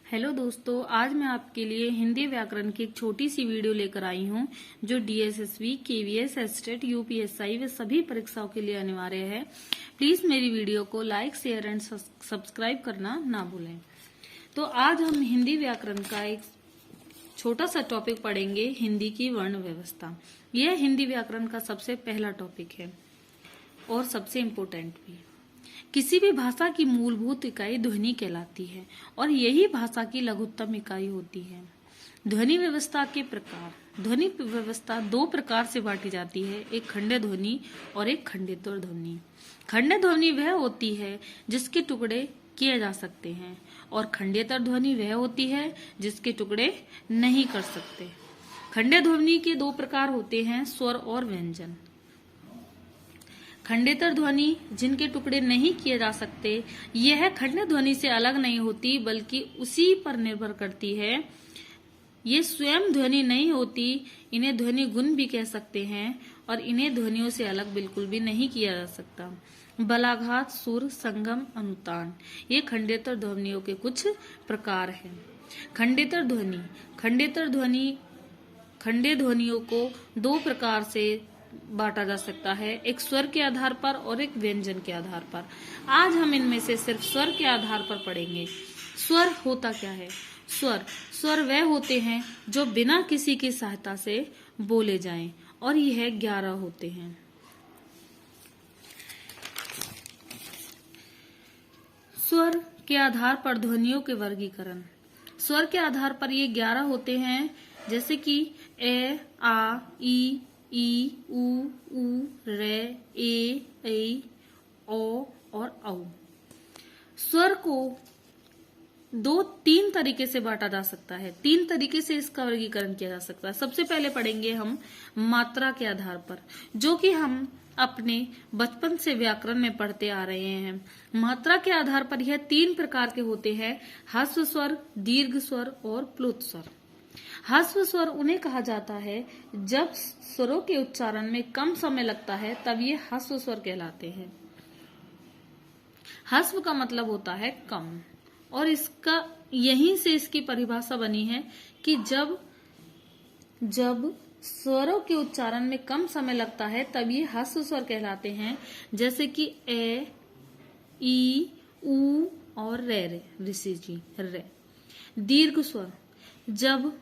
Hello दोस्तों, आज मैं आपके लिए हिंदी व्याकरण की एक छोटी सी वीडियो लेकर आई हूँ जो डीएसएसबी, केवीएस, एस्टेट, यूपीएसआई व सभी परीक्षाओं के लिए अनिवार्य है। प्लीज मेरी वीडियो को लाइक, शेयर एंड सब्सक्राइब करना ना भूलें। तो आज हम हिंदी व्याकरण का एक छोटा सा टॉपिक पढ़ेंगे, हिंदी की वर्ण व्यवस्था। यह हिंदी व्याकरण का सबसे पहला टॉपिक है और सबसे इम्पोर्टेंट भी। किसी भी भाषा की मूलभूत इकाई ध्वनि कहलाती है और यही भाषा की लघुत्तम इकाई होती है। ध्वनि व्यवस्था के प्रकार। ध्वनि व्यवस्था दो प्रकार से बांटी जाती है, एक खंडे ध्वनि और एक खंडेतर ध्वनि। खंडे ध्वनि वह होती है जिसके टुकड़े किए जा सकते हैं और खंडेतर ध्वनि वह होती है जिसके टुकड़े नहीं कर सकते। खंडे ध्वनि के दो प्रकार होते हैं, स्वर और व्यंजन। खंडेतर ध्वनि जिनके टुकड़े नहीं किए जा सकते, यह खंडे ध्वनि से अलग नहीं होती बल्कि उसी पर निर्भर करती है। ये स्वयं ध्वनि नहीं होती, इन्हें ध्वनि गुण भी कह सकते हैं और इन्हें ध्वनियों से अलग बिल्कुल भी नहीं किया जा सकता। बलाघात, सुर, संगम, अनुतान, ये खंडेतर ध्वनियों के कुछ प्रकार हैं। खंडेतर ध्वनि। खंडे ध्वनियों को दो प्रकार से बांटा जा सकता है, एक स्वर के आधार पर और एक व्यंजन के आधार पर। आज हम इनमें से सिर्फ स्वर के आधार पर पढ़ेंगे। स्वर होता क्या है? स्वर वह होते हैं जो बिना किसी की सहायता से बोले जाएं और यह 11 होते हैं। स्वर के आधार पर ध्वनियों के वर्गीकरण। स्वर के आधार पर ये 11 होते हैं, जैसे कि ए, आ, ई, उ, रे, ए, ओ और औ। स्वर को तीन तरीके से बांटा जा सकता है, तीन तरीके से इसका वर्गीकरण किया जा सकता है। सबसे पहले पढ़ेंगे हम मात्रा के आधार पर, जो कि हम अपने बचपन से व्याकरण में पढ़ते आ रहे हैं। मात्रा के आधार पर यह तीन प्रकार के होते हैं, ह्रस्व स्वर, दीर्घ स्वर और प्लुत स्वर। ह्रस्व स्वर उन्हें कहा जाता है जब स्वरों के उच्चारण में कम समय लगता है, तब ये ह्रस्व स्वर कहलाते हैं। ह्रस्व का मतलब होता है कम, और यहीं से इसकी परिभाषा बनी है कि जब स्वरों के उच्चारण में कम समय लगता है तब ये ह्रस्व स्वर कहलाते हैं, जैसे कि ए, ई, उ और रे, ऋषि जी, रे। दीर्घ स्वर। जब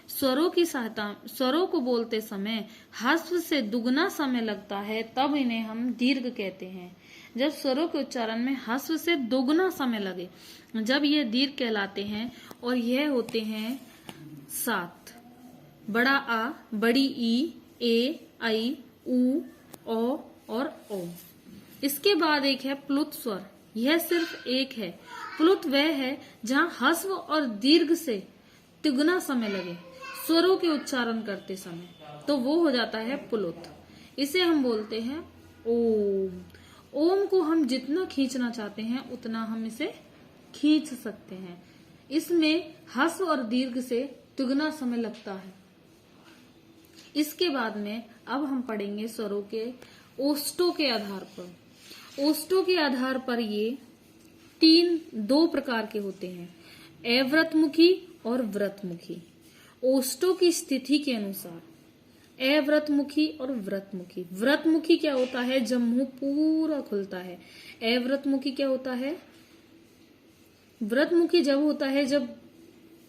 स्वरों को बोलते समय ह्रस्व से दुगना समय लगता है तब इन्हें हम दीर्घ कहते हैं। जब स्वरों के उच्चारण में ह्रस्व से दोगुना समय लगे, जब ये दीर्घ कहलाते हैं। और यह होते हैं 7: बड़ा आ, बड़ी ई, ए, आई, उ, ओ और ओ। इसके बाद एक है प्लुत स्वर। यह सिर्फ एक है। प्लुत वह है जहां ह्रस्व और दीर्घ से तिगुना समय लगे स्वरों के उच्चारण करते समय, तो वो हो जाता है प्लुत। इसे हम बोलते हैं ओम। ओम को हम जितना खींचना चाहते हैं उतना हम इसे खींच सकते हैं। इसमें ह्रस्व और दीर्घ से तिगुना समय लगता है। इसके बाद में अब हम पढ़ेंगे स्वरों के ओष्ठों के आधार पर। ओष्ठों के आधार पर ये दो प्रकार के होते हैं, अव्रतमुखी और व्रतमुखी। ओष्ठों की स्थिति के अनुसार अव्रतमुखी और व्रतमुखी। व्रतमुखी क्या होता है? जब मुंह पूरा खुलता है। अव्रतमुखी क्या होता है? व्रतमुखी जब होता है जब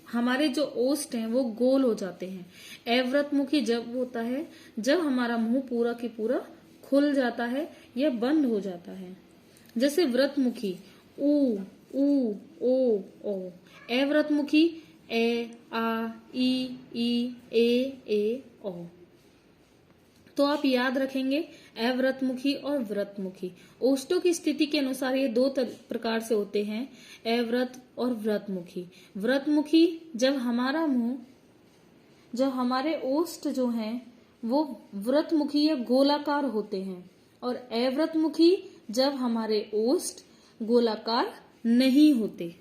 हमारे जो ओष्ठ हैं वो गोल हो जाते हैं। अव्रतमुखी जब होता है जब हमारा मुंह पूरा की पूरा खुल जाता है या बंद हो जाता है। जैसे व्रतमुखी उ, ओ, ओ। अव्रतमुखी ए, आ, ई, ए, ओ। तो आप याद रखेंगे अव्रतमुखी और व्रतमुखी। ओष्ठों की स्थिति के अनुसार ये दो प्रकार से होते हैं, अव्रत और व्रतमुखी। व्रतमुखी जब हमारे ओष्ठ जो हैं वो व्रतमुखी या गोलाकार होते हैं, और अव्रतमुखी जब हमारे ओष्ठ गोलाकार नहीं होते।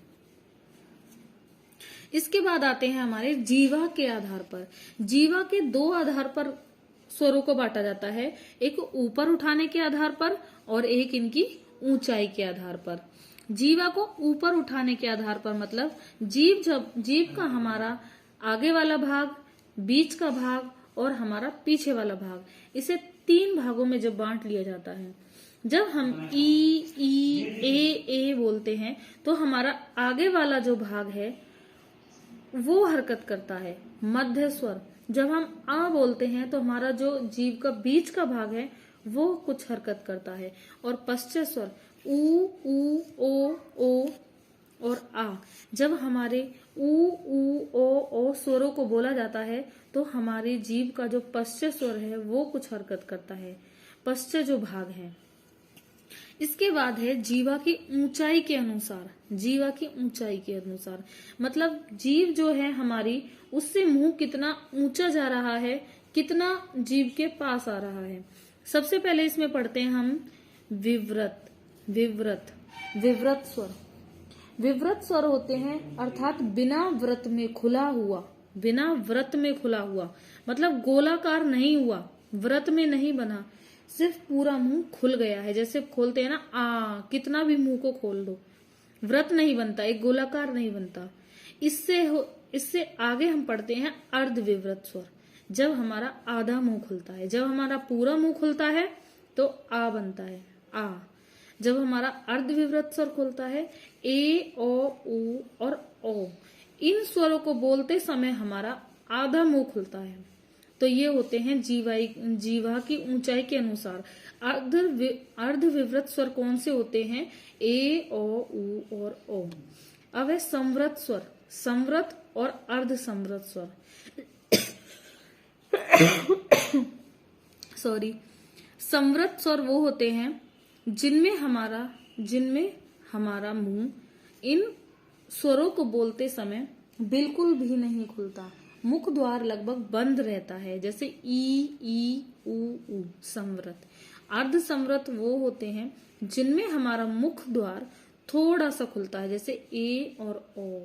इसके बाद आते हैं हमारे जीवा के आधार पर। जीवा के दो आधार पर स्वरों को बांटा जाता है, एक ऊपर उठाने के आधार पर और एक इनकी ऊंचाई के आधार पर। जीवा को ऊपर उठाने के आधार पर, मतलब जीव का हमारा आगे वाला भाग, बीच का भाग और हमारा पीछे वाला भाग, इसे 3 भागों में जब बांट लिया जाता है, जब हम ई ए बोलते हैं तो हमारा आगे वाला जो भाग है वो हरकत करता है। मध्य स्वर, जब हम आ बोलते हैं तो हमारा जो जीव का बीच का भाग है वो कुछ हरकत करता है। और पश्चय स्वर ऊ ओ और आ, जब हमारे ऊ ओ स्वरों को बोला जाता है तो हमारे जीव का जो पश्चय स्वर है वो कुछ हरकत करता है, पश्चय जो भाग है। इसके बाद है जीवा की ऊंचाई के अनुसार। जीवा की ऊंचाई के अनुसार मतलब जीव जो है हमारी, उससे मुंह कितना ऊंचा जा रहा है, कितना जीव के पास आ रहा है। सबसे पहले इसमें पढ़ते हैं हम विव्रत। विव्रत स्वर, विव्रत स्वर होते हैं अर्थात बिना व्रत में खुला हुआ, बिना व्रत में खुला हुआ, मतलब गोलाकार नहीं हुआ, व्रत में नहीं बना, सिर्फ पूरा मुंह खुल गया है। जैसे खोलते हैं ना आ, कितना भी मुंह को खोल दो, व्रत नहीं बनता, एक गोलाकार नहीं बनता। इससे आगे हम पढ़ते हैं अर्धविव्रत स्वर, जब हमारा आधा मुंह खुलता है। जब हमारा पूरा मुंह खुलता है तो आ बनता है, आ। जब हमारा अर्धविव्रत स्वर खुलता है ए ओ ऊ और ओ, इन स्वरों को बोलते समय हमारा आधा मुंह खुलता है। तो ये होते हैं जीवा की ऊंचाई के अनुसार। अर्धविव्रत स्वर कौन से होते हैं? ए ओ ऊ और ओ। अब है संवृत स्वर, संवृत और अर्ध संवृत स्वर। सॉरी, संवृत स्वर वो होते हैं जिनमें हमारा मुंह इन स्वरों को बोलते समय बिल्कुल भी नहीं खुलता, मुख द्वार लगभग बंद रहता है, जैसे ई ऊ संवृत। अर्ध संवृत वो होते हैं जिनमें हमारा मुख द्वार थोड़ा सा खुलता है, जैसे ए और ओ।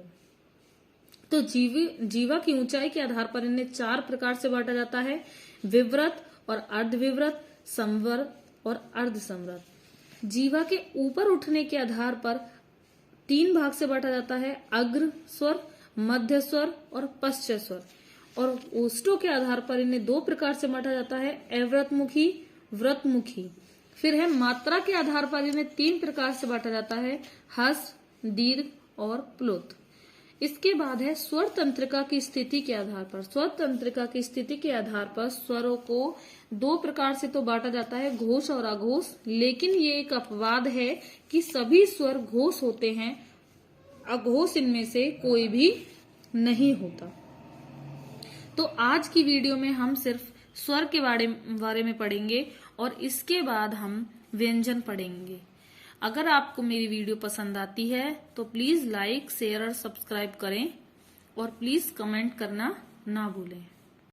तो जीवा की ऊंचाई के आधार पर इन्हें 4 प्रकार से बांटा जाता है, विव्रत और अर्धविव्रत, संवृत और अर्ध संवृत। जीवा के ऊपर उठने के आधार पर 3 भाग से बांटा जाता है, अग्र स्वर, मध्य स्वर और पश्चय स्वर। और ओष्ठों के आधार पर इन्हें 2 प्रकार से बांटा जाता है, अव्रतमुखी, व्रतमुखी। फिर है मात्रा के आधार पर इन्हें 3 प्रकार से बांटा जाता है, ह्रस्व, दीर्घ और प्लुत। इसके बाद है स्वर तंत्रिका की स्थिति के आधार पर। स्वर तंत्रिका की स्थिति के आधार पर स्वरों को 2 प्रकार से तो बांटा जाता है, घोष और अघोष। लेकिन ये एक अपवाद है कि सभी स्वर घोष होते हैं, अघोष इनमें से कोई भी नहीं होता। तो आज की वीडियो में हम सिर्फ स्वर के बारे में पढ़ेंगे और इसके बाद हम व्यंजन पढ़ेंगे। अगर आपको मेरी वीडियो पसंद आती है तो प्लीज लाइक, शेयर और सब्सक्राइब करें और प्लीज कमेंट करना ना भूलें।